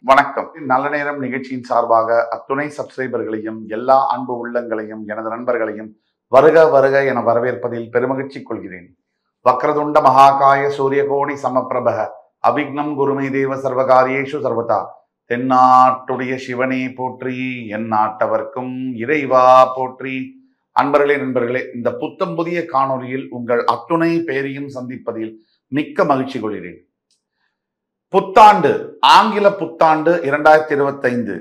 வணக்கம். நல்ல நேரம் நிகழ்ச்சியின் சார்பாக அத்துணை சப்ஸ்கிரைபர்களையும் எல்லா அன்பு உள்ளங்களையும் எனது நண்பர்களையும் வருக வருக என வரவேற்பதில் பெருமகிழ்ச்சி கொள்கிறேன். வக்ரதுண்ட மகாகாய சூரியகோடி சமப்பிரபக அவிக்னம் குருமை தேவ சர்வகாரியேஷு சர்வதா. தென்னாட்டுடைய சிவனே போற்றி, என் நாட்டவர்க்கும் இறைவா போற்றி. அன்பர்களே, நண்பர்களே, இந்த புத்தம் புதிய காணொலியில் உங்கள் அத்துணை பேரையும் சந்திப்பதில் மிக்க மகிழ்ச்சி கொள்கிறேன். புத்தாண்டு, ஆங்கில புத்தாண்டு 2025,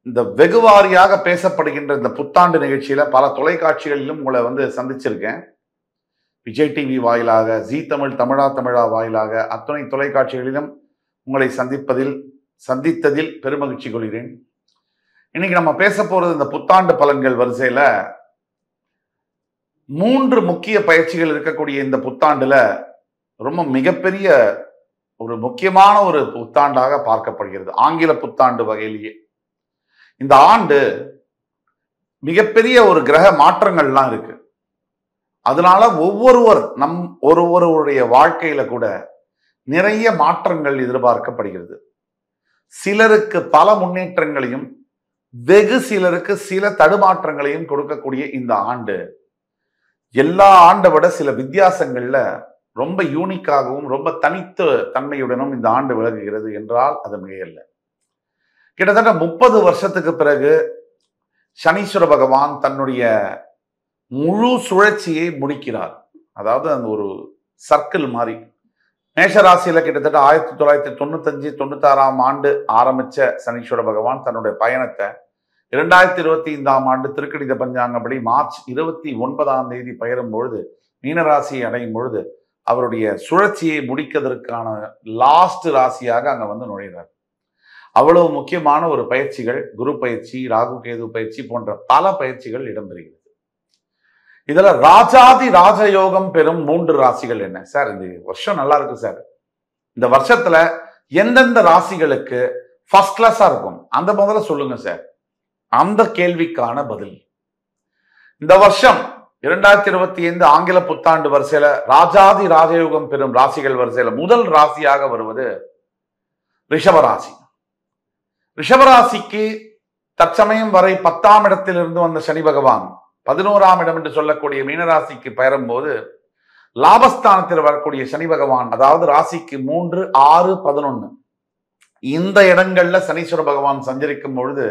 இந்த வெகுவாரியாக பேசப்படுகின்ற இந்த புத்தாண்டு நிகழ்ச்சியில பல தொலைக்காட்சிகளிலும் உங்களை சந்திச்சிருக்கேன். விஜய் டிவி வாயிலாக, ஜி தமிழ், தமிழா வாயிலாக அத்துணை தொலைக்காட்சிகளிலும் உங்களை சந்தித்ததில் பெருமகிழ்ச்சி கொள்கிறேன். இன்னைக்கு நம்ம பேச போறது இந்த புத்தாண்டு பலன்கள் வரிசையில 3 முக்கிய பயிற்சிகள் இருக்கக்கூடிய இந்த புத்தாண்டுல ரொம்ப மிகப்பெரிய ஒரு முக்கியமான ஒரு புத்தாண்டாக பார்க்கப்படுகிறது. ஆங்கில புத்தாண்டு வகையிலேயே இந்த ஆண்டு மிகப்பெரிய ஒரு கிரக மாற்றங்கள்லாம் இருக்கு. அதனால ஒருவருடைய வாழ்க்கையில கூட நிறைய மாற்றங்கள் எதிர்பார்க்கப்படுகிறது. சிலருக்கு பல முன்னேற்றங்களையும் வெகு சிலருக்கு சில தடுமாற்றங்களையும் கொடுக்கக்கூடிய இந்த ஆண்டு எல்லா ஆண்டை விட சில வித்தியாசங்கள்ல ரொம்ப யூனிக்காகவும் ரொம்ப தனித்த தன்மையுடனும் இந்த ஆண்டு விலகுகிறது என்றால் அது மிகையல்ல. கிட்டத்தட்ட 30 வருஷத்துக்கு பிறகு சனீஸ்வர பகவான் தன்னுடைய முழு சுழற்சியை முடிக்கிறார். அதாவது அந்த ஒரு சர்க்கிள் மாதிரி மேஷராசியில கிட்டத்தட்ட 1995-96 ஆண்டு ஆரம்பிச்ச சனீஸ்வர பகவான் தன்னுடைய பயணத்தை 2025 ஆண்டு திருக்கணித பஞ்சாங்கப்படி மார்ச் 29 பயிரும் பொழுது மீனராசியை அடையும் பொழுது அவருடைய சுழற்சியை முடிக்கிறதுக்கான லாஸ்ட் ராசியாக அங்க நுழைகிறார். அவ்வளவு முக்கியமான ஒரு பயிற்சிகள், குரு பயிற்சி, ராகு கேது பயிற்சி போன்ற பல பயிற்சிகள் இடம்பெறுகிறது. இதுல ராஜாதி ராஜயோகம் பெறும் 3 ராசிகள் என்ன சார்? இந்த வருஷம் நல்லா இருக்கு சார். இந்த வருஷத்துல எந்தெந்த ராசிகளுக்கு ஃபர்ஸ்ட் கிளாஸா இருக்கும் அந்த முதல்ல சொல்லுங்க சார். அந்த கேள்விக்கான பதில் இந்த வருஷம் 2025 ஆங்கில புத்தாண்டு வரிசையில ராஜாதி ராஜயோகம் பெறும் ராசிகள் வரிசையில முதல் ராசியாக வருவது ரிஷபராசி. ரிஷபராசிக்கு தற்சமயம் வரை 10ஆம் இடத்திலிருந்து வந்த சனி பகவான் 11ஆம் இடம் என்று சொல்லக்கூடிய மீனராசிக்கு பெயரும் போது லாபஸ்தானத்தில் வரக்கூடிய சனி பகவான், அதாவது ராசிக்கு 3, 6, 11 இந்த இடங்கள்ல சனீஸ்வர பகவான் சஞ்சரிக்கும் பொழுது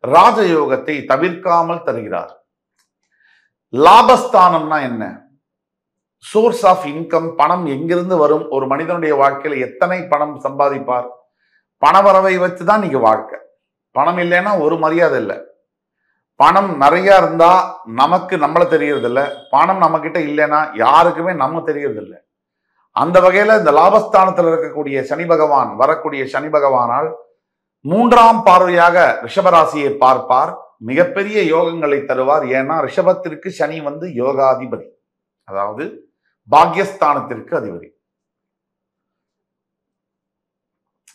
ராஜயோகத்தை தவிர்க்காமல் தருகிறார். லாபஸ்தானம்னா என்ன? சோர்ஸ் ஆஃப் இன்கம், பணம் எங்கிருந்து வரும், ஒரு மனிதனுடைய வாழ்க்கையில எத்தனை பணம் சம்பாதிப்பார், பணவரவை வச்சுதான் நீங்க வாழ்க்கை. பணம் இல்லைன்னா ஒரு மரியாதை இல்லை. பணம் நிறைய இருந்தா நமக்கு நம்மள தெரியறது இல்லை, பணம் நம்ம கிட்ட இல்லைன்னா யாருக்குமே நம்ம தெரியறது இல்லை. அந்த வகையில இந்த லாபஸ்தானத்தில் இருக்கக்கூடிய சனி பகவான், வரக்கூடிய சனி பகவானால் 3ஆம் பார்வையாக ரிஷபராசியை பார்ப்பார். மிகப்பெரிய யோகங்களை தருவார். ஏன்னா ரிஷபத்திற்கு சனி யோகாதிபதி, அதாவது பாக்யஸ்தானத்திற்கு அதிபதி.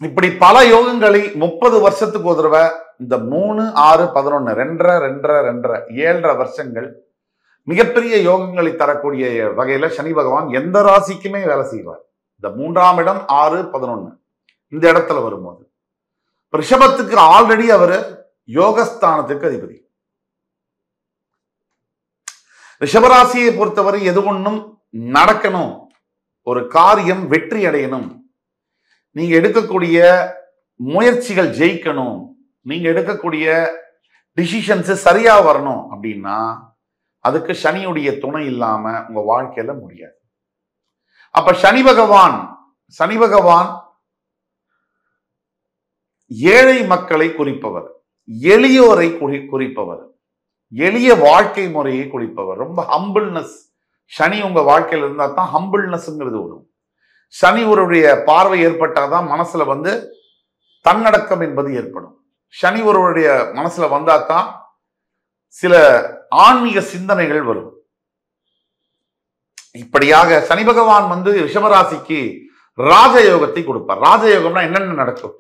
இப்படி பல யோகங்களை 30 வருஷத்துக்கு ஒரு தடவை இந்த 3, 6, 11 7 வருஷங்கள் மிகப்பெரிய யோகங்களை தரக்கூடிய வகையில சனி பகவான் எந்த ராசிக்குமே வேலை செய்வார். இந்த 3ஆம் இடம் 6, 11 இந்த இடத்துல வரும்போது ரிஷபத்துக்கு ஆல்ரெடி அவரு யோகஸ்தானத்துக்கு அதிபதி. ரிஷபராசியை பொறுத்தவரை எது ஒன்றும் நடக்கணும், ஒரு காரியம் வெற்றி அடையணும், நீங்க எடுக்கக்கூடிய முயற்சிகள் ஜெயிக்கணும், நீங்க எடுக்கக்கூடிய டிசிஷன்ஸ் சரியா வரணும் அப்படின்னா அதுக்கு சனியுடைய துணை இல்லாம உங்க வாழ்க்கையில முடியாது. அப்ப சனி பகவான் ஏழை மக்களை குறிப்பவர், எளியோரை குறிப்பவர், எளிய வாழ்க்கை முறையை குறிப்பவர். ரொம்ப ஹம்பிள்னஸ் சனி உங்க வாழ்க்கையில் இருந்தா தான் ஹம்பிள்னஸ்ங்கிறது வரும். சனி ஒருவருடைய பார்வை ஏற்பட்டாதான் மனசுல தன்னடக்கம் என்பது ஏற்படும். சனி ஒருவருடைய மனசுல வந்தா தான் சில ஆன்மீக சிந்தனைகள் வரும். இப்படியாக சனி பகவான் ரிஷபராசிக்கு ராஜயோகத்தை கொடுப்பார். ராஜயோகம்னா என்னென்ன நடக்கும்?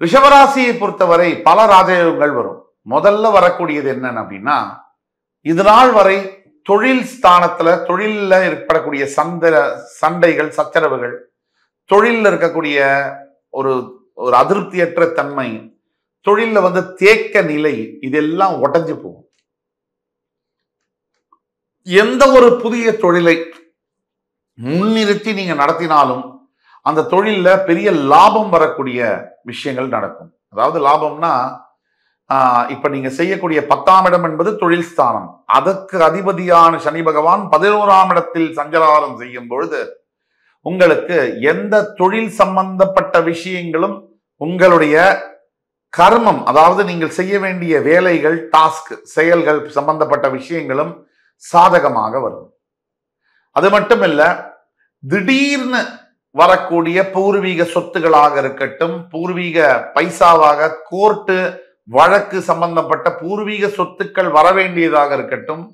ரிஷபராசியை பொறுத்தவரை பல ராஜயோகங்கள் வரும். முதல்ல வரக்கூடியது என்னன்னு அப்படின்னா, இது நாள் வரை தொழில் ஸ்தானத்துல தொழில ஏற்படக்கூடிய சண்டைகள், சச்சரவுகள், தொழிலில் இருக்கக்கூடிய ஒரு ஒரு அதிருப்தியற்ற தன்மை, தொழில்ல தேக்க நிலை, இதெல்லாம் உடைஞ்சு போகும். எந்த ஒரு புதிய தொழிலை முன்னிறுத்தி நீங்க நடத்தினாலும் அந்த தொழில்ல பெரிய லாபம் வரக்கூடிய விஷயங்கள் நடக்கும். அதாவது லாபம்னா இப்ப நீங்க செய்யக்கூடிய 10ஆம் இடம் என்பது தொழில் ஸ்தானம். அதற்கு அதிபதியான சனி பகவான் 11ஆம் இடத்தில் சஞ்சாரம் செய்யும் பொழுது உங்களுக்கு எந்த தொழில் சம்பந்தப்பட்ட விஷயங்களும் உங்களுடைய கர்மம், அதாவது நீங்கள் செய்ய வேண்டிய வேலைகள், டாஸ்க், செயல்கள் சம்பந்தப்பட்ட விஷயங்களும் சாதகமாக வரும். அது மட்டுமல்ல, திடீர்னு வரக்கூடிய பூர்வீக சொத்துகளாக இருக்கட்டும், பூர்வீக பைசாவாக கோர்ட்டு வழக்கு சம்பந்தப்பட்ட பூர்வீக சொத்துக்கள் வரவேண்டியதாக இருக்கட்டும்,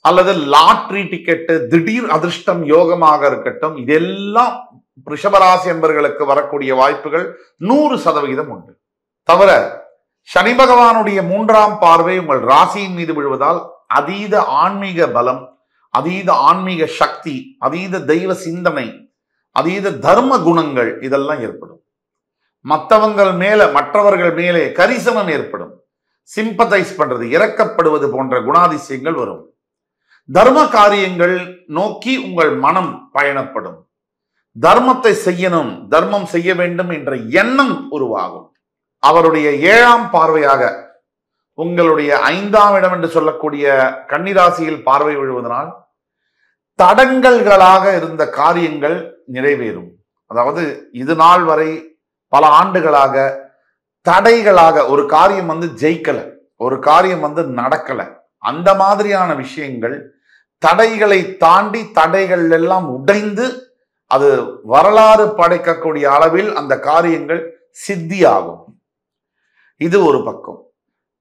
அல்லது லாட்ரி டிக்கெட்டு, திடீர் அதிர்ஷ்டம் யோகமாக இருக்கட்டும், இதெல்லாம் ரிஷபராசி என்பவர்களுக்கு வரக்கூடிய வாய்ப்புகள் 100% உண்டு. தவிர சனி பகவானுடைய 3ஆம் பார்வை உங்கள் ராசியின் மீது விழுவதால் அதீத ஆன்மீக பலம், அதீத ஆன்மீக சக்தி, அதீத தெய்வ சிந்தனை, அதீத தர்ம குணங்கள் இதெல்லாம் ஏற்படும். மற்றவர்கள் மேலே கரிசனம் ஏற்படும். சிம்பத்தைஸ் பண்றது, இறக்கப்படுவது போன்ற குணாதிசயங்கள் வரும். தர்ம காரியங்கள் நோக்கி உங்கள் மனம் பயணப்படும். தர்மத்தை செய்யணும், தர்மம் செய்ய வேண்டும் என்ற எண்ணம் உருவாகும். அவருடைய 7ஆம் பார்வையாக உங்களுடைய 5ஆம் இடம் என்று சொல்லக்கூடிய கன்னிராசியில் பார்வை விழுவதனால் தடங்கல்களாக இருந்த காரியங்கள் நிறைவேறும். அதாவது இது நாள் வரை பல ஆண்டுகளாக தடைகளாக ஒரு காரியம் ஜெயிக்கல, ஒரு காரியம் நடக்கல, அந்த மாதிரியான விஷயங்கள் தடைகளை தாண்டி தடைகள் எல்லாம் உடைந்து அது வரலாறு படைக்கக்கூடிய அளவில் அந்த காரியங்கள் சித்தியாகும். இது ஒரு பக்கம்.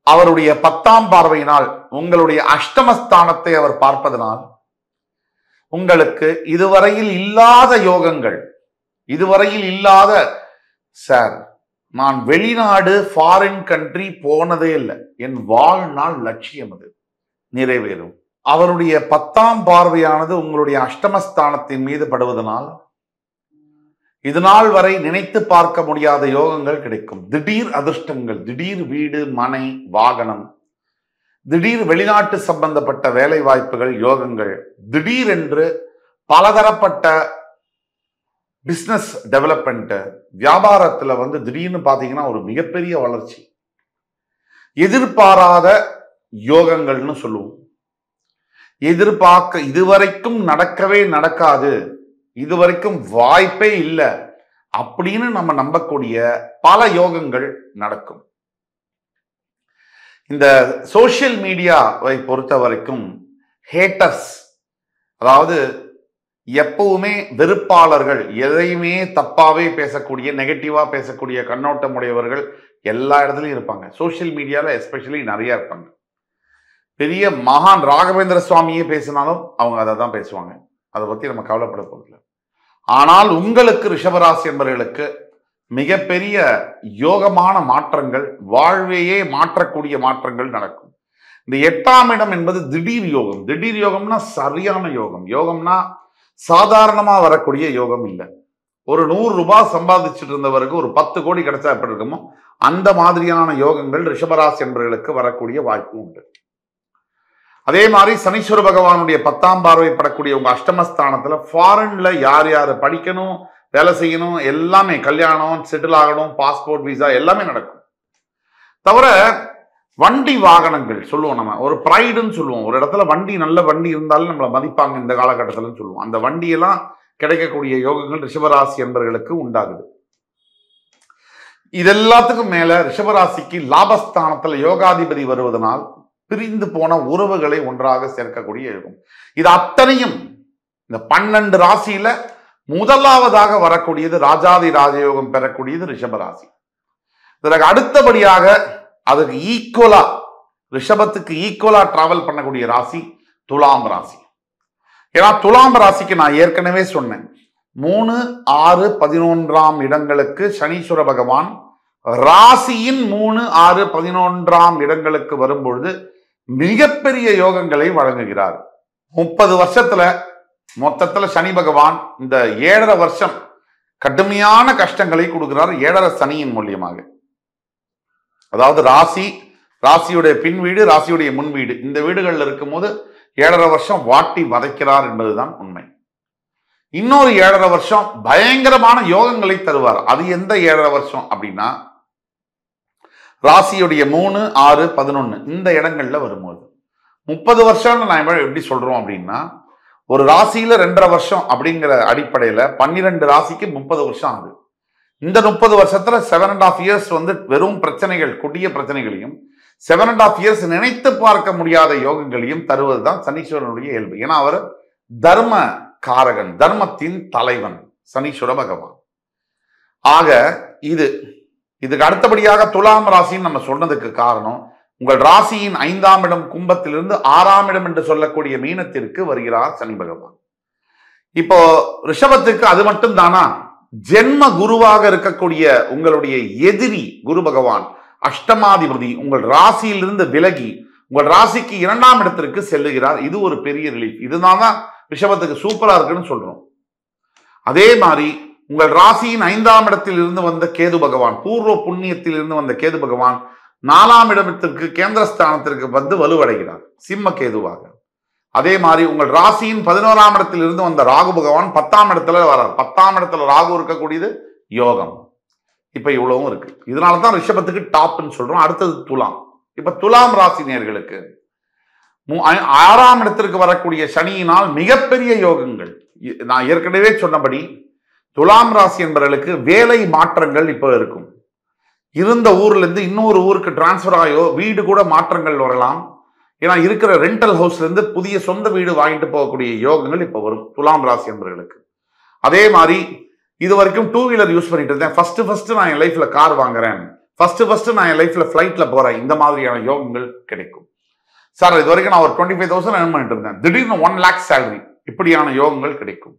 அவருடைய 10ஆம் பார்வையினால் உங்களுடைய அஷ்டமஸ்தானத்தை அவர் பார்ப்பதனால் உங்களுக்கு இதுவரையில் இல்லாத யோகங்கள், இதுவரையில் இல்லாத, சார் நான் வெளிநாடு ஃபாரின் கண்ட்ரி போனதே இல்லை, என் வாழ்நாள் லட்சியம் அது நிறைவேறும். அவருடைய 10ஆம் பார்வையானது உங்களுடைய அஷ்டமஸ்தானத்தின் மீது படுவதனால் இதுநாள் வரை நினைத்து பார்க்க முடியாத யோகங்கள் கிடைக்கும். திடீர் அதிர்ஷ்டங்கள், திடீர் வீடு, மனை, வாகனம், திடீர் வெளிநாட்டு சம்பந்தப்பட்ட வேலை வாய்ப்புகள், யோகங்கள், திடீரென்று பலதரப்பட்ட பிசினஸ் டெவலப்மெண்ட், வியாபாரத்துல திடீர்னு பாத்தீங்கன்னா ஒரு மிகப்பெரிய வளர்ச்சி, எதிர்பாராத யோகங்கள்னு சொல்லுவோம். எதிர்பார்க்க இதுவரைக்கும் நடக்கவே நடக்காது, இதுவரைக்கும் வாய்ப்பே இல்லை அப்படின்னு நம்ம நம்பக்கூடிய பல யோகங்கள் நடக்கும். இந்த சோசியல் மீடியாவை பொறுத்த வரைக்கும் ஹேட்டர்ஸ், அதாவது எப்பவுமே வெறுப்பாளர்கள், எதையுமே தப்பாவே பேசக்கூடிய, நெகட்டிவா பேசக்கூடிய கண்ணோட்டம் உடையவர்கள் எல்லா இடத்துலையும் இருப்பாங்க. சோசியல் மீடியால எஸ்பெஷலி நிறைய இருப்பாங்க. பெரிய மகான் ராகவேந்திர சுவாமியே பேசினாலும் அவங்க அதை தான் பேசுவாங்க. அதை பத்தி நம்ம கவலைப்பட போறதில்லை. ஆனால் உங்களுக்கு ரிஷபராசி என்பவர்களுக்கு மிகப்பெரிய யோகமான மாற்றங்கள், வாழ்வையே மாற்றக்கூடிய மாற்றங்கள் நடக்கும். இந்த 8ஆம் இடம் என்பது திடீர் யோகம். திடீர் யோகம்னா சரியான யோகம். யோகம்னா சாதாரணமா வரக்கூடிய யோகம் இல்லை. ஒரு 100 ரூபாய் சம்பாதிச்சுட்டு இருந்தவருக்கு ஒரு 10 கோடி கிடைச்சா எப்படி இருக்குமோ அந்த மாதிரியான யோகங்கள் ரிஷபராசி என்பவர்களுக்கு வரக்கூடிய வாய்ப்பு உண்டு. அதே மாதிரி சனீஸ்வர பகவானுடைய 10ஆம் பார்வை படக்கூடிய உங்க அஷ்டமஸ்தானத்துல ஃபாரின்ல யார் யார் படிக்கணும், வேலை செய்யணும், எல்லாமே, கல்யாணம், செட்டில் ஆகணும், பாஸ்போர்ட், விசா எல்லாமே நடக்கும். தவிர வண்டி வாகனங்கள் சொல்லுவோம், நம்ம ஒரு ப்ரைடுன்னு சொல்லுவோம். ஒரு இடத்துல வண்டி, நல்ல வண்டி இருந்தாலும் நம்மளை மதிப்பாங்க இந்த காலகட்டத்தில் சொல்லுவோம். அந்த வண்டியெல்லாம் கிடைக்கக்கூடிய யோகங்கள் ரிஷபராசி என்பவர்களுக்கு உண்டாகுது. இதெல்லாத்துக்கும் மேல ரிஷபராசிக்கு லாபஸ்தானத்துல யோகாதிபதி வருவதனால் பிரிந்து போன உறவுகளை ஒன்றாக சேர்க்கக்கூடிய யோகம். இது அத்தனையும் இந்த 12 ராசியில முதலாவதாக வரக்கூடியது, ராஜாதி ராஜயோகம் பெறக்கூடியது ரிஷபராசி. இதற்கு அடுத்தபடியாக அதுக்கு ஈக்குவலா, ரிஷபத்துக்கு ஈக்குவலா டிராவல் பண்ணக்கூடிய ராசி துலாம் ராசி. ஏன்னா துலாம் ராசிக்கு நான் ஏற்கனவே சொன்னேன், 3, 6, 11ஆம் இடங்களுக்கு சனீஸ்வர பகவான் ராசியின் 3, 6, 11ஆம் இடங்களுக்கு வரும்பொழுது மிகப்பெரிய யோகங்களை வழங்குகிறார். 30 வருஷத்துல மொத்தத்துல சனி பகவான் இந்த 7.5 வருஷம் கடுமையான கஷ்டங்களை கொடுக்கிறார் 7.5 சனியின் மூலியமாக. அதாவது ராசியுடைய பின் வீடு, ராசியுடைய முன் வீடு, இந்த வீடுகள்ல இருக்கும்போது 7.5 வருஷம் வாட்டி வதைக்கிறார் என்பதுதான் உண்மை. இன்னொரு 7.5 வருஷம் பயங்கரமான யோகங்களை தருவார். அது எந்த 7.5 வருஷம் அப்படின்னா, ராசியுடைய 3, 6, 11 இந்த இடங்கள்ல வரும்போது 30 வருஷம் நான் எப்படி சொல்றோம் அப்படின்னா, ஒரு ராசியில 2.5 வருஷம் அப்படிங்கிற அடிப்படையில 12 ராசிக்கு 30 வருஷம் ஆகுது. இந்த 30 வருஷத்துல 7.5 இயர்ஸ் வெறும் பிரச்சனைகள், கொடிய பிரச்சனைகளையும் 7.5 இயர்ஸ் நினைத்து பார்க்க முடியாத யோகங்களையும் தருவதுதான் சனீஸ்வரனுடைய இயல்பு. ஏன்னா அவர் தர்ம காரகன், தர்மத்தின் தலைவன் சனீஸ்வர பகவான். ஆக இதுக்கு அடுத்தபடியாக துலாம் ராசின்னு நம்ம சொன்னதுக்கு காரணம், உங்கள் ராசியின் 5ஆம் இடம் கும்பத்திலிருந்து 6ஆம் இடம் என்று சொல்லக்கூடிய மீனத்திற்கு வருகிறார் சனி பகவான். இப்போ ரிஷபத்துக்கு அது மட்டும் தானா? ஜென்ம குருவாக இருக்கக்கூடிய உங்களுடைய எதிரி குரு பகவான் அஷ்டமாதிபதி உங்கள் ராசியிலிருந்து விலகி உங்கள் ராசிக்கு 2ஆம் இடத்திற்கு செல்லுகிறார். இது ஒரு பெரிய ரிலீஃப். இதுதான் ரிஷபத்துக்கு சூப்பரா இருக்குன்னு சொல்றோம். அதே மாதிரி உங்கள் ராசியின் 5ஆம் இடத்தில் இருந்து வந்த கேது பகவான், பூர்வ புண்ணியத்தில் இருந்து வந்த கேது பகவான் 4ஆம் இடத்திற்கு கேந்திரஸ்தானத்திற்கு வலுவடைகிறார் சிம்ம கேதுவாக. அதே மாதிரி உங்கள் ராசியின் 11ஆம் இடத்தில் இருந்து வந்த ராகு பகவான் 10ஆம் இடத்துல வரார். 10ஆம் இடத்துல ராகு இருக்கக்கூடியது யோகம். இப்ப இவ்வளவும் இருக்கு. இதனாலதான் ரிஷபத்துக்கு டாப்னு சொல்றோம். அடுத்தது துலாம். இப்ப துலாம் ராசி நேயர்களுக்கு 6ஆம் இடத்திற்கு வரக்கூடிய சனியினால் மிகப்பெரிய யோகங்கள். நான் ஏற்கனவே சொன்னபடி துலாம் ராசி என்பவர்களுக்கு வேலை மாற்றங்கள் இப்போ இருக்கும். இருந்த ஊர்ல இருந்து இன்னொரு ஊருக்கு டிரான்ஸ்பர் ஆயோ வீடு கூட மாற்றங்கள் வரலாம். ஏன்னா இருக்கிற ரெண்டல் ஹவுஸ்ல இருந்து புதிய சொந்த வீடு வாங்கிட்டு போகக்கூடிய யோகங்கள் இப்போ வரும் துலாம் ராசி என்பவர்களுக்கு. அதே மாதிரி இது வரைக்கும் 2 வீலர் யூஸ் பண்ணிட்டு இருந்தேன், ஃபர்ஸ்ட் நான் என் லைஃப்ல கார் வாங்குறேன், ஃபர்ஸ்ட் நான் என் லைஃப்ல ஃபிளைட்ல போறேன், இந்த மாதிரியான யோகங்கள் கிடைக்கும். சார் இது வரைக்கும் நான் ஒரு 25,000 earn பண்ணிட்டு இருந்தேன், திடீர்னு 1 lakh சேலரி, இப்படியான யோகங்கள் கிடைக்கும்.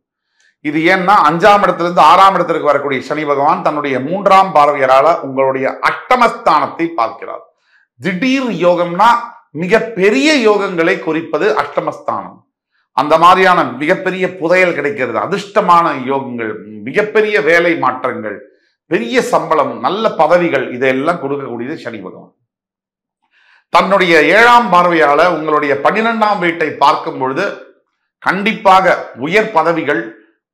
இது ஏன்னா 5ஆம் இடத்திலிருந்து 6ஆம் இடத்திற்கு வரக்கூடிய சனி பகவான் தன்னுடைய 3ஆம் பார்வையால உங்களுடைய அஷ்டமஸ்தானத்தை பார்க்கிறார். திடீர் யோகம்னா மிகப்பெரிய யோகங்களை குறிப்பது அஷ்டமஸ்தானம். அந்த மாதிரியான மிகப்பெரிய புதையல் கிடைக்கிறது, அதிர்ஷ்டமான யோகங்கள், மிகப்பெரிய வேலை மாற்றங்கள், பெரிய சம்பளம், நல்ல பதவிகள், இதெல்லாம் கொடுக்கக்கூடியது சனி பகவான். தன்னுடைய 7ஆம் பார்வையால உங்களுடைய 12ஆம் வீட்டை பார்க்கும் பொழுது கண்டிப்பாக உயர் பதவிகள்,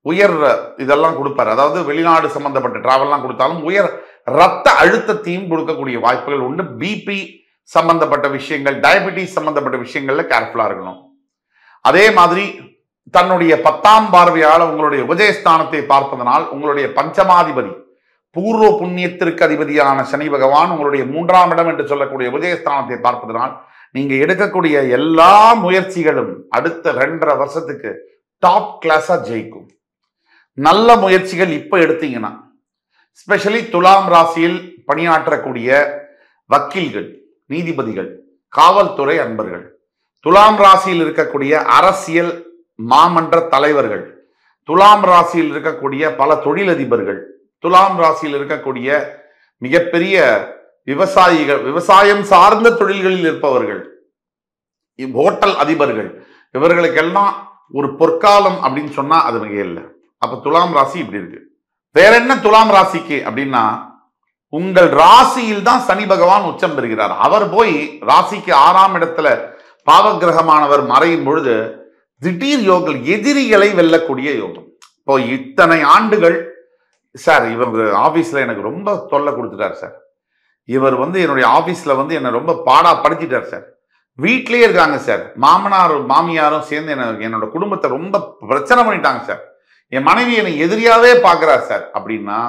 உயர் இதெல்லாம் கொடுப்பார். அதாவது வெளிநாடு சம்பந்தப்பட்ட டிராவல்லாம் கொடுத்தாலும் உயர் ரத்த அழுத்தத்தையும் கொடுக்கக்கூடிய வாய்ப்புகள் உண்டு. பிபி சம்பந்தப்பட்ட விஷயங்கள், டயபெட்டிஸ் சம்பந்தப்பட்ட விஷயங்கள்ல கேர்ஃபுல்லா இருக்கணும். அதே மாதிரி தன்னுடைய 10ஆம் பார்வையால் உங்களுடைய உபஜயஸ்தானத்தை பார்ப்பதனால் உங்களுடைய பஞ்சமாதிபதி பூர்வ புண்ணியத்திற்கு அதிபதியான சனி பகவான் உங்களுடைய 3ஆம் இடம் என்று சொல்லக்கூடிய உபஜயஸ்தானத்தை பார்ப்பதனால் நீங்க எடுக்கக்கூடிய எல்லா முயற்சிகளும் அடுத்த 2.5 வருஷத்துக்கு டாப் கிளாஸா ஜெயிக்கும். நல்ல முயற்சிகள் இப்ப எடுத்தீங்கன்னா, ஸ்பெஷலி துலாம் ராசியில் பணியாற்றக்கூடிய வக்கீல்கள், நீதிபதிகள், காவல்துறை அன்பர்கள், துலாம் ராசியில் இருக்கக்கூடிய அரசியல் மாமன்ற தலைவர்கள், துலாம் ராசியில் இருக்கக்கூடிய பல தொழிலதிபர்கள், துலாம் ராசியில் இருக்கக்கூடிய மிகப்பெரிய விவசாயிகள், விவசாயம் சார்ந்த தொழில்களில் இருப்பவர்கள், ஹோட்டல் அதிபர்கள், இவர்களுக்கெல்லாம் ஒரு பொற்காலம் அப்படின்னு சொன்னா அது மிக இல்லை. அப்ப துலாம் ராசி இப்படி இருக்கு. வேற என்ன துலாம் ராசிக்கு அப்படின்னா, உங்கள் ராசியில் தான் சனி பகவான் உச்சம் பெறுகிறார். அவர் போய் ராசிக்கு 6ஆம் இடத்துல பாவகிரகமானவர் மறையும் பொழுது திடீர் யோகம், எதிரிகளை வெல்லக்கூடிய யோகம். இப்போ இத்தனை ஆண்டுகள் சார் இவர் ஆபீஸ்ல எனக்கு ரொம்ப தொல்லை கொடுத்துட்டார் சார், இவர் என்னுடைய ஆபீஸ்ல என்னை ரொம்ப பாடா படுத்திட்டார் சார், வீட்லயே இருக்காங்க சார், மாமனாரும் மாமியாரும் சேர்ந்து என்னோட குடும்பத்தை ரொம்ப பிரச்சனை பண்ணிட்டாங்க சார், என் மனைவி என்னை எதிரியாவே பாக்குறார் சார் அப்படின்னா,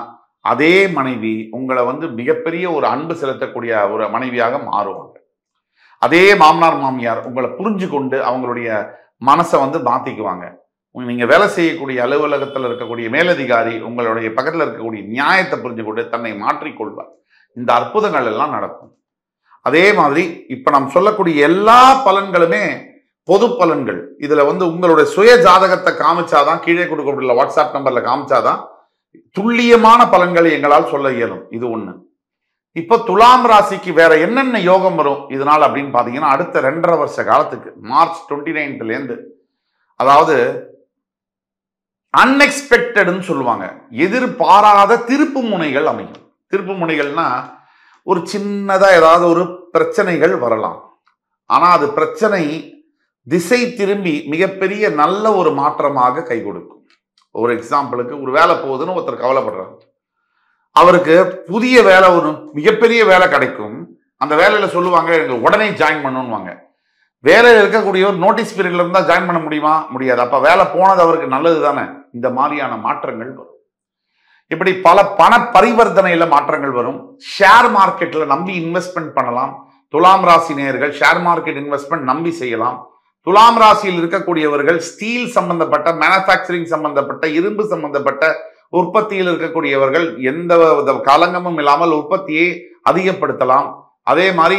அதே மனைவி உங்களை மிகப்பெரிய ஒரு அன்பு செலுத்தக்கூடிய ஒரு மனைவியாக மாறுவாங்க. அதே மாமனார் மாமியார் உங்களை புரிஞ்சு கொண்டு அவங்களுடைய மனசை மாத்திக்குவாங்க. நீங்க வேலை செய்யக்கூடிய அலுவலகத்தில் இருக்கக்கூடிய மேலதிகாரி உங்களுடைய பக்கத்தில் இருக்கக்கூடிய நியாயத்தை புரிஞ்சு கொண்டு தன்னை மாற்றிக்கொள்வார். இந்த அற்புதங்கள் எல்லாம் நடக்கும். அதே மாதிரி இப்ப நாம் சொல்லக்கூடிய எல்லா பலன்களுமே பொது பலன்கள். இதுல உங்களுடைய சுய ஜாதகத்தை காமிச்சாதான், கீழே கொடுக்கப்பட்டுள்ள வாட்ஸ்அப் நம்பர்ல காமிச்சாதான் துல்லியமான பலன்களை எங்களால் சொல்ல இயலும். இது ஒண்ணு. இப்ப துலாம் ராசிக்கு வேற என்னென்ன யோகம் வரும் இதனால அப்படின்னு பாத்தீங்கன்னா, அடுத்த 2.5 வருஷ காலத்துக்கு மார்ச் 29ல இருந்து, அதாவது அன்எக்ஸ்பெக்டட்னு சொல்லுவாங்க. எதிர்பாராத திருப்பு முனைகள் அமையும். திருப்பு முனைகள்னா ஒரு சின்னதா ஏதாவது ஒரு பிரச்சனைகள் வரலாம். ஆனா அது பிரச்சனை திசை திரும்பி மிகப்பெரிய நல்ல ஒரு மாற்றமாக கை கொடுக்கும். ஒரு எக்ஸாம்பிளுக்கு, ஒரு வேலை போகுதுன்னு ஒருத்தர் கவலைப்படுறாரு. அவருக்கு புதிய வேலை, ஒரு மிகப்பெரிய வேலை கிடைக்கும். அந்த வேலையில சொல்லுவாங்க, எனக்கு உடனே ஜாயின் பண்ணணும்வாங்க. வேலையில் இருக்கக்கூடிய ஒரு நோட்டீஸ் பீரியட்ல இருந்தா ஜாயின் பண்ண முடியுமா? முடியாது. அப்ப வேலை போனது அவருக்கு நல்லது தானே. இந்த மாதிரியான மாற்றங்கள் வரும். இப்படி பல பண பரிவர்த்தனையில மாற்றங்கள் வரும். ஷேர் மார்க்கெட்ல நம்பி இன்வெஸ்ட்மெண்ட் பண்ணலாம். துலாம் ராசி நேயர்கள் ஷேர் மார்க்கெட் இன்வெஸ்ட்மெண்ட் நம்பி செய்யலாம். துலாம் ராசியில் இருக்கக்கூடியவர்கள் ஸ்டீல் சம்பந்தப்பட்ட, மேனுஃபேக்சரிங் சம்பந்தப்பட்ட, இரும்பு சம்பந்தப்பட்ட உற்பத்தியில் இருக்கக்கூடியவர்கள் எந்த கலங்கமும் இல்லாமல் உற்பத்தியை அதிகப்படுத்தலாம். அதே மாதிரி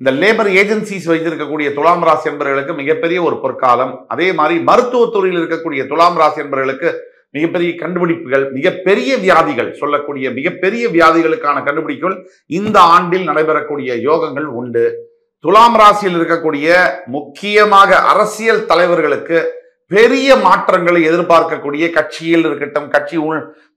இந்த லேபர் ஏஜென்சிஸ் வைத்திருக்கக்கூடிய துலாம் ராசி என்பவர்களுக்கு மிகப்பெரிய ஒரு பொற்காலம். அதே மாதிரி மருத்துவத்துறையில் இருக்கக்கூடிய துலாம் ராசி என்பவர்களுக்கு மிகப்பெரிய கண்டுபிடிப்புகள், மிகப்பெரிய வியாதிகள், சொல்லக்கூடிய மிகப்பெரிய வியாதிகளுக்கான கண்டுபிடிப்புகள் இந்த ஆண்டில் நடைபெறக்கூடிய யோகங்கள் உண்டு. துலாம் ராசியில் இருக்கக்கூடிய முக்கியமாக அரசியல் தலைவர்களுக்கு பெரிய மாற்றங்களை எதிர்பார்க்கக்கூடிய, கட்சியில் இருக்கட்டும், கட்சி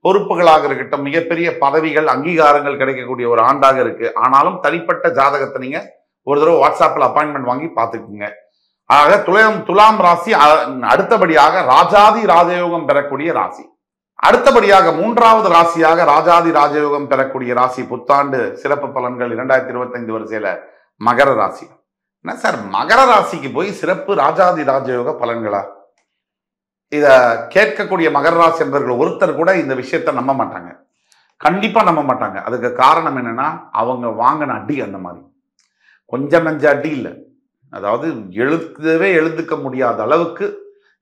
பொறுப்புகளாக இருக்கட்டும், மிகப்பெரிய பதவிகள், அங்கீகாரங்கள் கிடைக்கக்கூடிய ஒரு ஆண்டாக இருக்கு. ஆனாலும் தனிப்பட்ட ஜாதகத்தை நீங்க ஒரு தடவை வாட்ஸ்அப்ல அப்பாயின்மெண்ட் வாங்கி பார்த்துக்குங்க. ஆக துலாம் ராசி அடுத்தபடியாக ராஜாதி ராஜயோகம் பெறக்கூடிய ராசி. அடுத்தபடியாக மூன்றாவது ராசியாக ராஜாதி ராஜயோகம் பெறக்கூடிய ராசி, புத்தாண்டு சிறப்பு பலன்கள் 2025 வரிசையில மகர ராசி. என்ன சார், மகர ராசிக்கு போய் சிறப்பு ராஜாதி ராஜயோக பலன்களா? இத கேட்கக்கூடிய மகர ராசி என்பவர்கள் ஒருத்தர் கூட இந்த விஷயத்தை நம்ப மாட்டாங்க. கண்டிப்பா நம்ப மாட்டாங்க. அதுக்கு காரணம் என்னன்னா, அவங்க வாங்கின அடி அந்த மாதிரி. கொஞ்சம் நஞ்ச அடி இல்லை. அதாவது எழுதுக்க முடியாத அளவுக்கு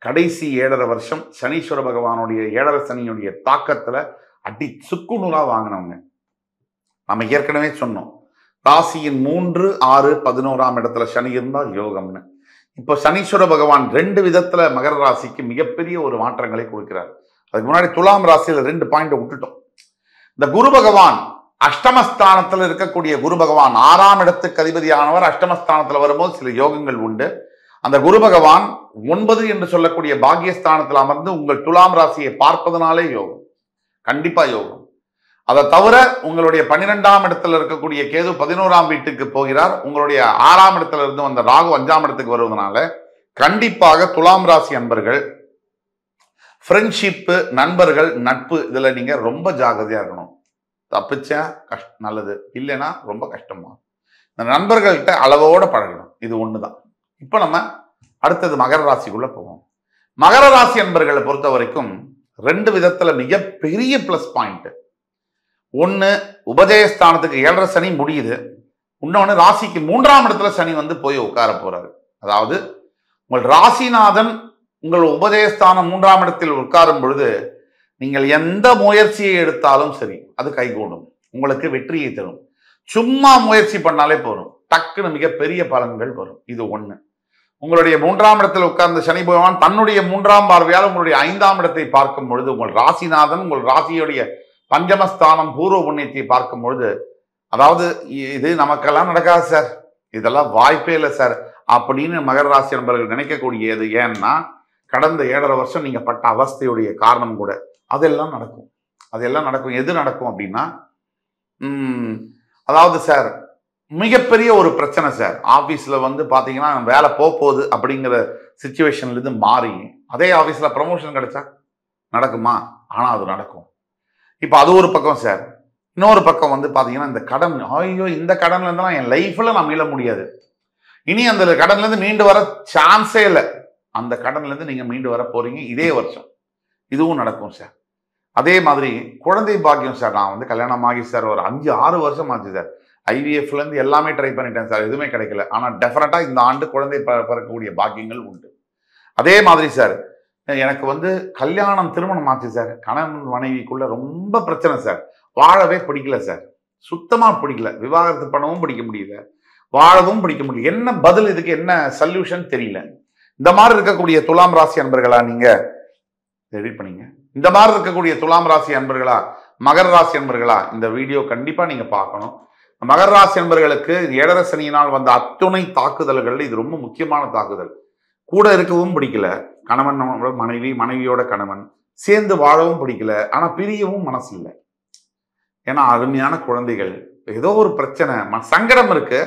கடைசி 7.5 வருஷம் சனீஸ்வர பகவானுடைய 7.5 சனியுடைய தாக்கத்துல அடி சுக்குநூறா வாங்கினவங்க. நம்ம ஏற்கனவே சொன்னோம், ராசியின் 3, 6, 11ஆம் இடத்துல சனி இருந்தால் யோகம்னு. இப்போ சனீஸ்வர பகவான் 2 விதத்துல மகர ராசிக்கு மிகப்பெரிய ஒரு மாற்றங்களை கொடுக்கிறார். அதுக்கு முன்னாடி துலாம் ராசியில 2 பாயிண்ட் விட்டுட்டோம். இந்த குரு பகவான் அஷ்டமஸ்தானத்தில் இருக்கக்கூடிய குரு பகவான் 6ஆம் இடத்துக்கு அதிபதியானவர் அஷ்டமஸ்தானத்தில் வரும்போது சில யோகங்கள் உண்டு. அந்த குரு பகவான் 9 என்று சொல்லக்கூடிய பாக்கியஸ்தானத்தில் அமர்ந்து உங்கள் துலாம் ராசியை பார்ப்பதனாலே யோகம், கண்டிப்பா யோகம். அதை தவிர உங்களுடைய 12ஆம் இடத்துல இருக்கக்கூடிய கேது 11ஆம் வீட்டுக்கு போகிறார். உங்களுடைய 6ஆம் இடத்துல இருந்து வந்த ராகு 5ஆம் இடத்துக்கு வருவதனால கண்டிப்பாக துலாம் ராசி அன்பர்கள் ஃப்ரெண்ட்ஷிப்பு, நண்பர்கள், நட்பு, இதுல நீங்க ரொம்ப ஜாகிரதையா இருக்கணும். தப்பிச்சா நல்லது, இல்லைன்னா ரொம்ப கஷ்டமா. இந்த நண்பர்கள்ட்ட அளவோட பழகணும். இது ஒண்ணுதான். இப்ப நம்ம அடுத்தது மகர ராசிக்குள்ள போவோம். மகர ராசி அன்பர்களை பொறுத்த வரைக்கும் 2 விதத்துல மிகப்பெரிய பிளஸ் பாயிண்ட். ஒண்ணு, உபஜயஸ்தானத்துக்கு 7.5 சனி முடியுது. இன்னொன்னு, ராசிக்கு 3ஆம் இடத்துல சனி வந்து போய் உட்கார போறாரு. அதாவது உங்கள் ராசிநாதன் உங்கள் உபஜயஸ்தானம் 3ஆம் இடத்தில் உட்காரும் பொழுது நீங்கள் எந்த முயற்சியை எடுத்தாலும் சரி அது கைகூடும், உங்களுக்கு வெற்றியை தரும். சும்மா முயற்சி பண்ணாலே போதும், டக்குன்னு மிகப்பெரிய பலன்கள் வரும். இது ஒண்ணு. உங்களுடைய 3ஆம் இடத்தில் உட்கார்ந்த சனி பகவான் தன்னுடைய 3ஆம் பார்வையால் உங்களுடைய 5ஆம் இடத்தை பார்க்கும் பொழுது உங்கள் ராசிநாதன் உங்கள் ராசியுடைய பஞ்சமஸ்தானம் பூர்வ புண்ணியத்தை பார்க்கும் பொழுது, அதாவது இது நமக்கெல்லாம் நடக்காது சார், இதெல்லாம் வாய்ப்பே இல்லை சார் அப்படின்னு மகர ராசி நண்பர்கள் நினைக்கக்கூடியது. ஏன்னா கடந்த 7.5 வருஷம் நீங்க பட்ட அவஸ்தையுடைய காரணம் கூட அதெல்லாம் நடக்கும். அதெல்லாம் நடக்கும். எது நடக்கும் அப்படின்னா, அதாவது சார் மிகப்பெரிய ஒரு பிரச்சனை சார், ஆபீஸ்ல வந்து பாத்தீங்கன்னா வேலை போகுது அப்படிங்கிற சிச்சுவேஷன்ல இருந்து மாறி அதே ஆபீஸ்ல ப்ரமோஷன் கிடைச்சா நடக்குமா? ஆனா அது நடக்கும். இப்ப அது ஒரு பக்கம் சார். இன்னொரு பக்கம் வந்து பாத்தீங்கன்னா இந்த கடன், ஐயோ இந்த கடன்ல இருந்தாலும் என் லைஃப்ல நான் மீள முடியாது, இனி அந்த கடன்ல இருந்து மீண்டு வர சான்ஸே இல்லை, அந்த கடன்ல இருந்து நீங்க மீண்டு வர போறீங்க இதே வருஷம். இதுவும் நடக்கும் சார். அதே மாதிரி குழந்தை பாக்கியம் சார், நான் வந்து கல்யாணம் ஆகி சார் ஒரு 5-6 வருஷம் ஆச்சு சார், ஐவிஎஃப்ல இருந்து எல்லாமே ட்ரை பண்ணிட்டேன் சார், எதுவுமே கிடைக்கல. ஆனா டெஃபினட்டா இந்த ஆண்டு குழந்தை பிறக்கக்கூடிய பாக்கியங்கள் உண்டு. அதே மாதிரி சார் எனக்கு வந்து கல்யாணம் திருமணம் ஆச்சு சார், கணவன் மனைவிக்குள்ள ரொம்ப பிரச்சனை சார், வாழவே பிடிக்கல சார், சுத்தமா பிடிக்கல, விவாகரத்து பண்ணவும் பிடிக்க முடியல, வாழவும் பிடிக்க முடியல, என்ன பதில், இதுக்கு என்ன சொல்யூஷன் தெரியல. இந்த மாதிரி இருக்கக்கூடிய துலாம் ராசி அன்பர்களா நீங்க எடிட் பண்ணீங்க, இந்த மாதிரி இருக்கக்கூடிய துலாம் ராசி அன்பர்களா, மகர ராசி அன்பர்களா, இந்த வீடியோ கண்டிப்பா நீங்க பார்க்கணும். மகர ராசி அன்பர்களுக்கு 7.5 சனியினால் வந்த அத்துணை தாக்குதல்கள் இது ரொம்ப முக்கியமான தாக்குதல். கூட இருக்கவும் பிடிக்கல, கணவன் மனைவி, மனைவியோட கணவன் சேர்ந்து வாழவும் பிடிக்கல, ஆனா பிரியவும் மனசு இல்லை. ஏன்னா அருமையான குழந்தைகள், ஏதோ ஒரு பிரச்சனை, சங்கடம் இருக்கு,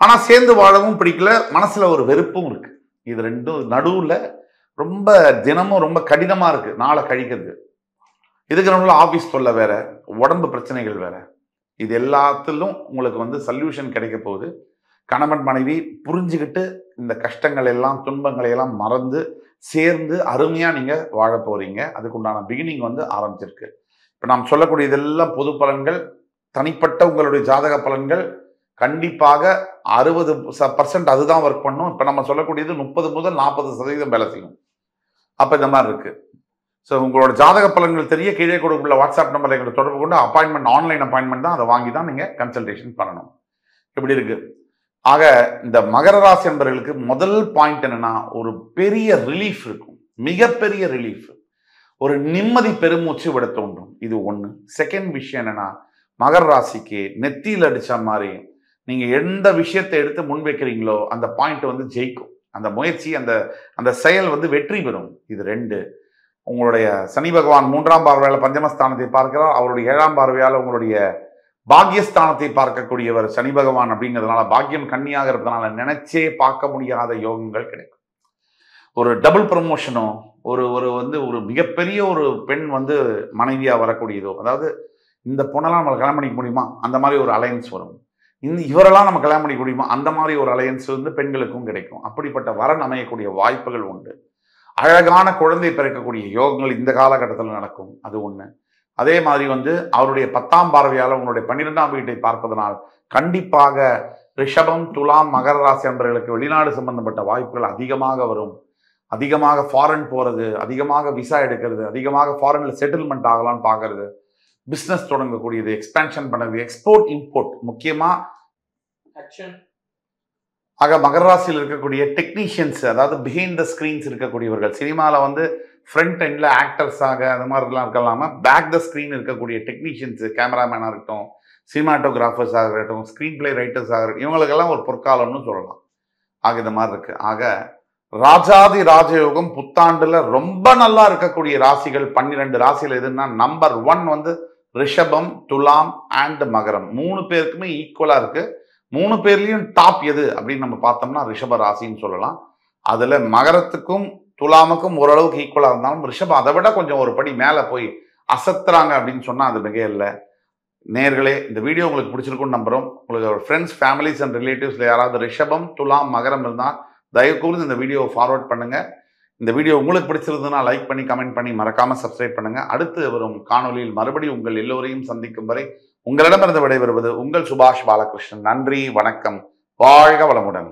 ஆனா சேர்ந்து வாழவும் பிடிக்கல, மனசுல ஒரு வெறுப்பும் இருக்கு. இது ரெண்டும் நடுவுல ரொம்ப தினமும் ரொம்ப கடினமா இருக்கு நாளை கழிக்கிறது. இதுக்கு நம்மள ஆபீஸ் தொல்லை வேற, உடம்பு பிரச்சனைகள் வேற. இது எல்லாத்திலும் உங்களுக்கு சொல்யூஷன் கிடைக்க போகுது. கணவன் மனைவி புரிஞ்சுக்கிட்டு இந்த கஷ்டங்கள் எல்லாம் துன்பங்களை எல்லாம் மறந்து சேர்ந்து அருமையா நீங்க வாழ போறீங்க. அதுக்குண்டான பிகினிங் ஆரம்பிச்சிருக்கு. இப்ப நாம் சொல்லக்கூடிய இதெல்லாம் பொது பலன்கள், தனிப்பட்ட உங்களுடைய ஜாதக பலன்கள். கண்டிப்பாக 60% அதுதான் ஒர்க் பண்ணும். இப்ப நம்ம சொல்லக்கூடியது 30 முதல் 40% வேலை செய்யும். அப்ப இந்த மாதிரி இருக்கு. ஸோ உங்களோட ஜாதக பலன்கள் தெரிய கீழே கொடுக்குள்ள வாட்ஸ்அப் நம்பரை எங்களை தொடர்பு கொண்டு அப்பாயின்மெண்ட், ஆன்லைன் அப்பாயின்மெண்ட் தான், அதை வாங்கி தான் நீங்க கன்சல்டேஷன் பண்ணணும். இப்படி இருக்கு. ஆக இந்த மகர ராசி என்பவர்களுக்கு முதல் பாயிண்ட் என்னன்னா, ஒரு பெரிய ரிலீஃப் இருக்கும், மிகப்பெரிய ரிலீஃப், ஒரு நிம்மதி பெருமூச்சு விட தோன்றும். இது ஒண்ணு. செகண்ட் விஷயம் என்னன்னா, மகர ராசிக்கு நெத்தியில் அடிச்ச மாதிரி நீங்க எந்த விஷயத்தை எடுத்து முன்வைக்கிறீங்களோ அந்த பாயிண்ட் ஜெயிக்கும். அந்த முயற்சி, அந்த செயல் வெற்றி பெறும். இது ரெண்டு. உங்களுடைய சனி பகவான் 3ஆம் பார்வையால பஞ்சமஸ்தானத்தை பார்க்கிறார். அவருடைய 7ஆம் பார்வையால உங்களுடைய பாக்கியஸ்தானத்தை பார்க்கக்கூடியவர் சனி பகவான். அப்படிங்கிறதுனால பாக்கியம் கன்னியாக இருக்கிறதுனால நினைச்சே பார்க்க முடியாத யோகங்கள் கிடைக்கும். ஒரு டபுள் ப்ரமோஷனோ, ஒரு மிகப்பெரிய ஒரு பெண் மனைவியா வரக்கூடியதோ, அதாவது இந்த பொண்ணெல்லாம் நம்ம கல்யாணம் பண்ணிக்க முடியுமா, அந்த மாதிரி ஒரு அலையன்ஸ் வரும். இவரெல்லாம் நம்ம கல்யாணம் பண்ணிக்க முடியுமா, அந்த மாதிரி ஒரு அலையன்ஸ் பெண்களுக்கும் கிடைக்கும். அப்படிப்பட்ட வரன் அமையக்கூடிய வாய்ப்புகள் உண்டு. அழகான குழந்தை பிறக்கக்கூடிய யோகங்கள் இந்த காலகட்டத்தில் நடக்கும். அது ஒண்ணு. அதே மாதிரி அவருடைய 10ஆம் பார்வையால் உங்களுடைய 12ஆம் வீட்டை பார்ப்பதனால் கண்டிப்பாக ரிஷபம், துலாம், மகர ராசி என்பவர்களுக்கு வெளிநாடு சம்பந்தப்பட்ட வாய்ப்புகள் அதிகமாக வரும். அதிகமாக ஃபாரின் போறது, அதிகமாக விசா எடுக்கிறது, அதிகமாக ஃபாரின்ல செட்டில்மெண்ட் ஆகலாம்னு பார்க்கறது, பிசினஸ் தொடங்கக்கூடியது, எக்ஸ்பேன்ஷன் பண்ணது, எக்ஸ்போர்ட் இம்போர்ட் முக்கியமா. ஆக மகர ராசியில் இருக்கக்கூடிய டெக்னீஷியன்ஸ், அதாவது பிஹைண்ட் த ஸ்கிரீன்ஸ் இருக்கக்கூடியவர்கள், சினிமாவில் ஃப்ரண்ட் எண்ட்ல ஆக்டர்ஸாக அது மாதிரிலாம் இருக்கலாம பேக் த ஸ்கிரீன் இருக்கக்கூடிய டெக்னீஷியன்ஸ், கேமராமேனாக இருக்கட்டும், சினிமாட்டோகிராஃபர்ஸாக இருக்கட்டும், ஸ்கிரீன் பிளே ரைட்டர்ஸாக இருக்கட்டும், இவங்களுக்கெல்லாம் ஒரு பொற்காலம்னு சொல்லலாம். ஆக இந்த மாதிரி இருக்கு. ஆக ராஜாதி ராஜயோகம் புத்தாண்டுல ரொம்ப நல்லா இருக்கக்கூடிய ராசிகள் 12 ராசிகள் எதுன்னா, நம்பர் 1 ரிஷபம், துலாம் அண்ட் மகரம். 3 பேருக்குமே ஈக்குவலா இருக்கு. 3 பேர்லயும் டாப் எது அப்படின்னு நம்ம பார்த்தோம்னா ரிஷப ராசின்னு சொல்லலாம். அதுல மகரத்துக்கும் துலாமுக்கும் ஓரளவுக்கு ஈக்குவலா இருந்தாலும் ரிஷபம் அதை விட கொஞ்சம் ஒரு படி மேல போய் அசத்துறாங்க அப்படின்னு சொன்னா அது மிக இல்லை. நேர்களே, இந்த வீடியோ உங்களுக்கு பிடிச்சிருக்கும்னு நம்புறோம். உங்களுக்கு ஃப்ரெண்ட்ஸ், ஃபேமிலிஸ் அண்ட் ரிலேட்டிவ்ஸ்ல யாராவது ரிஷபம், துலாம், மகரம் இருந்தால் தயவு கூர்ந்து இந்த வீடியோவை ஃபார்வர்ட் பண்ணுங்க. இந்த வீடியோ உங்களுக்கு பிடிச்சிருந்ததுன்னா லைக் பண்ணி, கமெண்ட் பண்ணி, மறக்காம சப்ஸ்கிரைப் பண்ணுங்க. அடுத்து வரும் காணொலியில் மறுபடியும் உங்கள் எல்லோரையும் சந்திக்கும் வரை உங்களிடமிருந்து விடைபெறுவது உங்கள் சுபாஷ் பாலகிருஷ்ணன். நன்றி, வணக்கம், வாழ்க வளமுடன்.